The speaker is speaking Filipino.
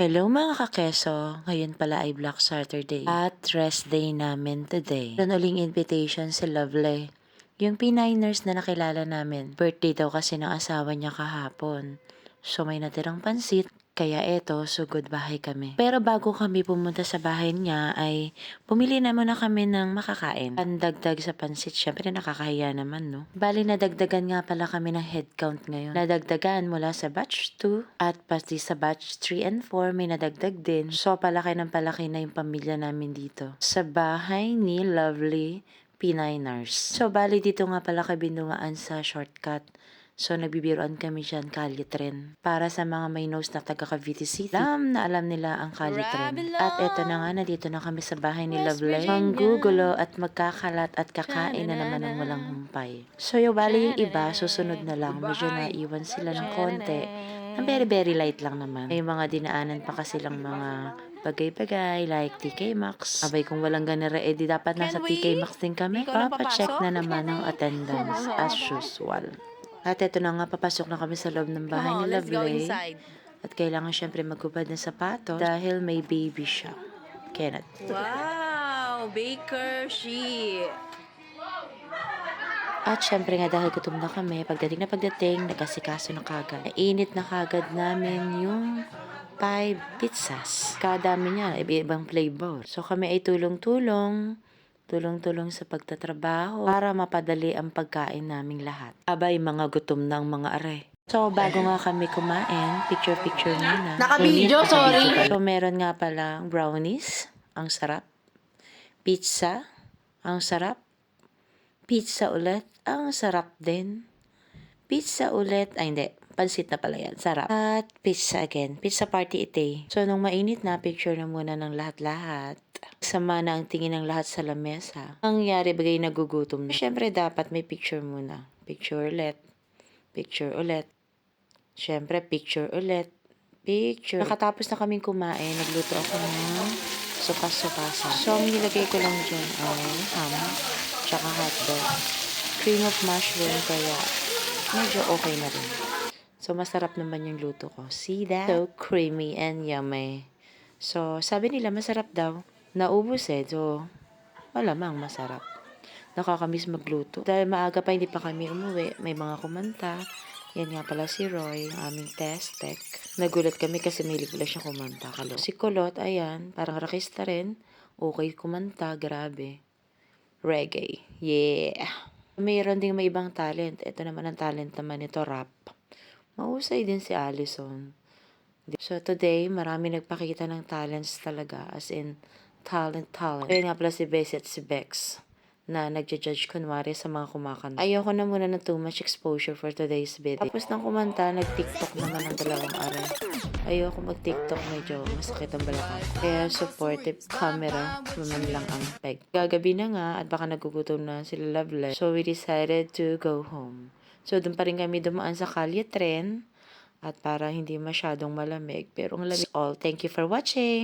Hello mga kakeso! Ngayon pala ay Black Saturday at rest day namin today. Meron uling invitation si Lovely, yung Pinay nurse na nakilala namin. Birthday daw kasi ng asawa niya kahapon. So may natirang pansit, kaya eto, sugod bahay kami. Pero bago kami pumunta sa bahay niya ay bumili na muna kami ng makakain. Pandagdag sa pansit, syempre nakakahiya naman no. Bali nadagdagan nga pala kami ng head count ngayon. Nadagdagan mula sa batch 2 at pati sa batch 3 and 4 may nadagdag din. So palaki ng palaki na yung pamilya namin dito. Sa bahay ni Lovely Pinay nurse. So bali dito nga pala kabinungaan sa shortcut. So, nagbibiroan kami dyan, Kalitren. Para sa mga may nose na taga Cavite City, alam nila ang Kalitren. At eto na nga, nandito na kami sa bahay ni Lovely. Manggugulo at magkakalat at kakain na naman ng walang humpay. So, yung bali yung iba, susunod na lang. Medyo naiwan sila ng konti. Very, very light lang naman. May mga dinaanan pa kasi lang mga bagay-bagay like TK Maxx. Abay, kung walang ganera, di dapat nasa TK Maxx din kami. Papacheck na naman ang attendance as usual. At eto na nga, papasok na kami sa loob ng bahay ni Lovely. At kailangan syempre magubad ng sapatos dahil may baby siya. Kenneth. Wow! Baker she. At syempre nga dahil gutom na kami, pagdating, nagkasikaso na kagad. Nainit na kagad namin yung 5 pizzas. Kadami niya, ibang flavor. So kami ay tulong-tulong sa pagtatrabaho para mapadali ang pagkain naming lahat. Abay, mga gutom ng mga are. So, bago nga kami kumain, picture muna. Naka-video, sorry. So, meron nga pala brownies, ang sarap. Pizza, ang sarap. Pizza ulit, ang sarap din. Pizza ulit, ay hindi, pansit na pala yan, sarap. At pizza again, pizza party ite. So, nung mainit na, picture na muna ng lahat-lahat. Sama na ang tingin ng lahat sa lamesa. Ang nangyari, bagay nagugutom na. Siyempre, dapat may picture muna. Picture ulit. Picture ulit. Siyempre, picture ulit. Picture. Nakatapos na kaming kumain, nagluto ako ng sukas-sukasan. So, ang nilagay ko lang dyan ay ham, tsaka hotdog. Cream of mushroom, kaya medyo okay na rin. So, masarap naman yung luto ko. See that? So, creamy and yummy. So, sabi nila masarap daw. Naubos so, malamang masarap. Nakakamiss magluto. Dahil maaga pa, hindi pa kami umuwi. May mga kumanta. Yan nga pala si Roy, ang aming test tech. Nagulat kami kasi may pala siya kumanta. Si Kulot, ayan, parang rakista rin. Okay kumanta, grabe. Reggae. Yeah. Mayroon ding may ibang talent. Ito naman ang talent naman nito, rap. Mahusay din si Allison. So today, marami nagpakita ng talents talaga. As in, talent. Kaya nga pala si Bess at si Bex na nagja-judge kunwari sa mga kumakanta. Ayoko na muna ng too much exposure for today's video. Tapos ng kumanta, nag-TikTok naman ng dalawang aray. Ayoko mag-TikTok, medyo masakit ang balakang. Kaya supportive camera, naman lang ang peg. Gagabi na nga at baka nagugutom na sila Lovely. So we decided to go home. So doon pa rin kami dumaan sa Kalye Tren at para hindi masyadong malamig. Pero ang lamig all. Thank you for watching!